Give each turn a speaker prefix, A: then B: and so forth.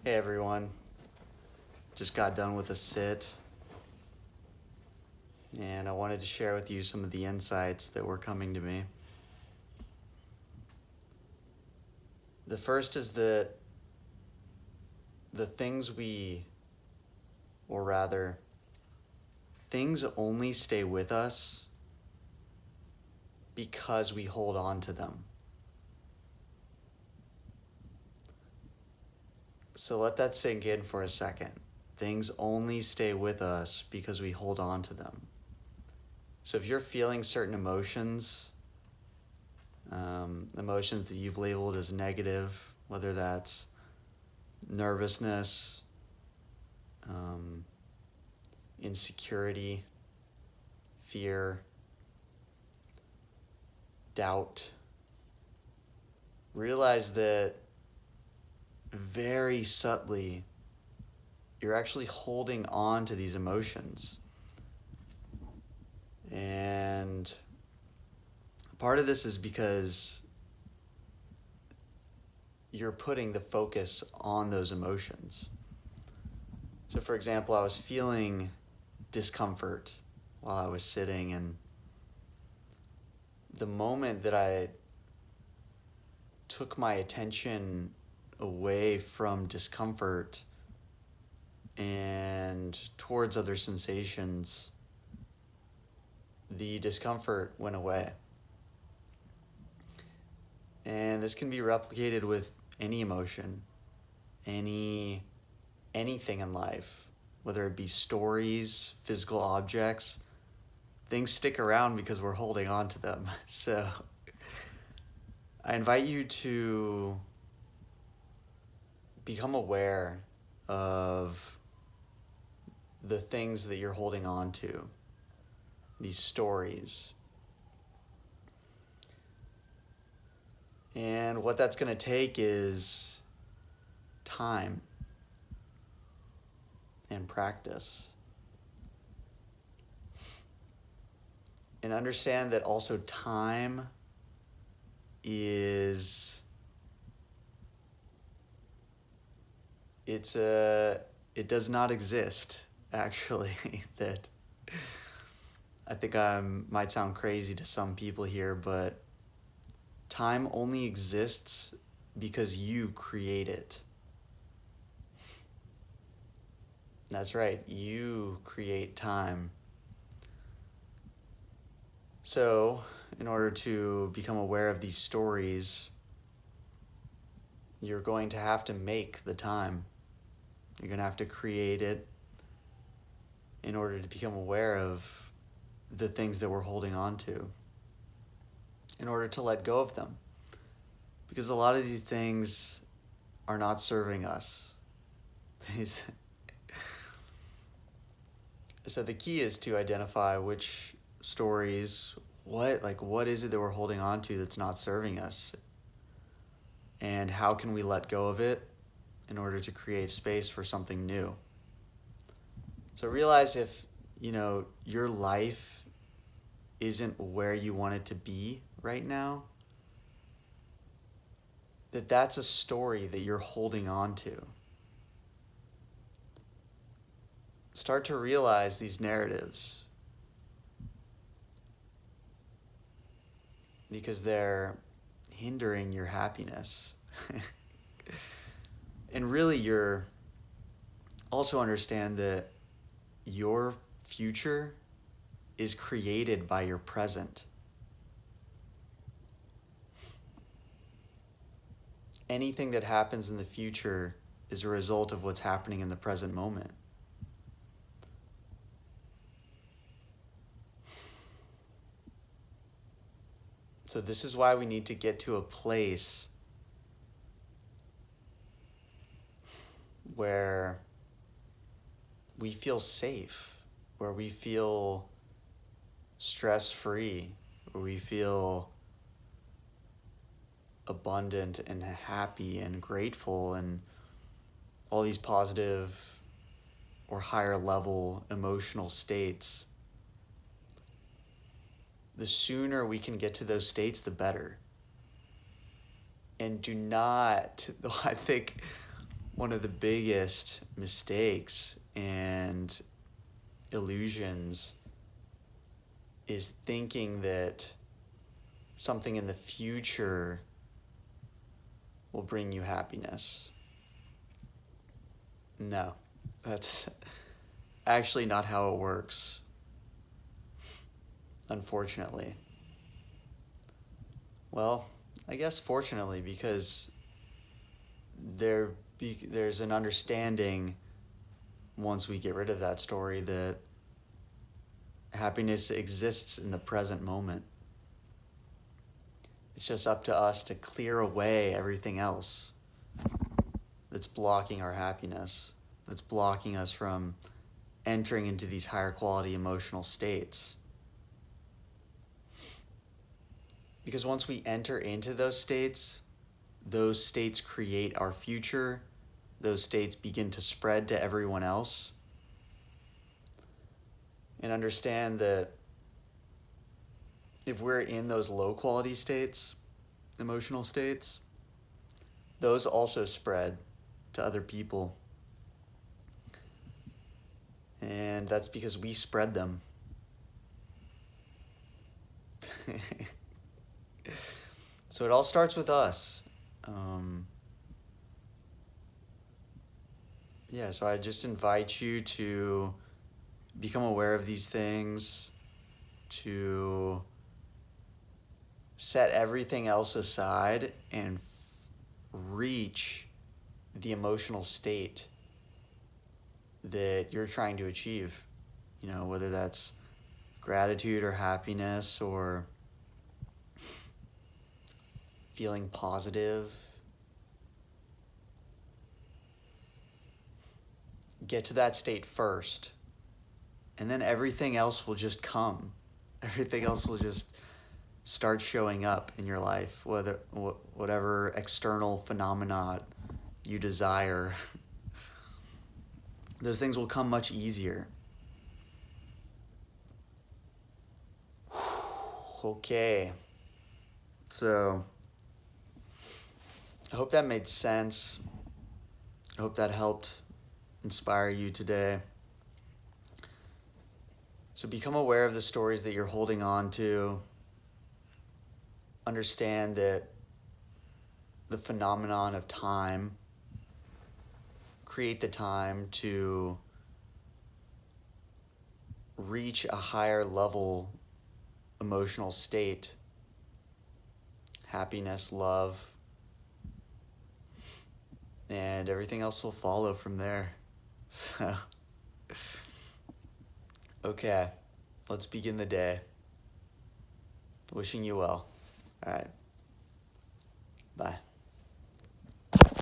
A: Hey everyone, just got done with a sit and I wanted to share with you some of the insights that were coming to me. The first is that the things or rather, things only stay with us because we hold on to them. So let that sink in for a second. Things only stay with us because we hold on to them. So if you're feeling certain emotions that you've labeled as negative, whether that's nervousness, insecurity, fear, doubt, realize that very subtly you're actually holding on to these emotions. And part of this is because you're putting the focus on those emotions. So, for example, I was feeling discomfort while I was sitting, and the moment that I took my attention away from discomfort and towards other sensations, the discomfort went away. And this can be replicated with any emotion, anything in life, whether it be stories, physical objects. Things stick around because we're holding on to them. So I invite you to become aware of the things that you're holding on to, these stories. And what that's going to take is time and practice. And understand that also time is it does not exist, actually. That I think I might sound crazy to some people here, but time only exists because you create it. That's right, you create time. So, in order to become aware of these stories, you're going to have to make the time. You're going to have to create it in order to become aware of the things that we're holding on to, in order to let go of them. Because a lot of these things are not serving us. So the key is to identify which stories, what is it that we're holding on to that's not serving us? And how can we let go of it in order to create space for something new? So realize if, your life isn't where you want it to be right now, that's a story that you're holding on to. Start to realize these narratives because they're hindering your happiness. And really, you're also understand that your future is created by your present. Anything that happens in the future is a result of what's happening in the present moment. So this is why we need to get to a place where we feel safe, where we feel stress-free, where we feel abundant and happy and grateful and all these positive or higher level emotional states. The sooner we can get to those states, the better. And do not, I think one of the biggest mistakes and illusions is thinking that something in the future will bring you happiness. No, that's actually not how it works, unfortunately. Well, I guess fortunately, because there's an understanding once we get rid of that story that happiness exists in the present moment. It's just up to us to clear away everything else that's blocking our happiness, that's blocking us from entering into these higher quality emotional states. Because once we enter into those states create our future, those states begin to spread to everyone else. And understand that if we're in those low quality states, emotional states, those also spread to other people. And that's because we spread them. So it all starts with us. So I just invite you to become aware of these things, to set everything else aside and reach the emotional state that you're trying to achieve. Whether that's gratitude or happiness or feeling positive. Get to that state first, and then everything else will just come. Everything else will just start showing up in your life, whatever external phenomena you desire. Those things will come much easier. Okay. So, I hope that made sense. I hope that helped inspire you today. So become aware of the stories that you're holding on to. Understand that the phenomenon of time, create the time to reach a higher level emotional state, happiness, love, and everything else will follow from there. So, okay, let's begin the day. Wishing you well. All right. Bye.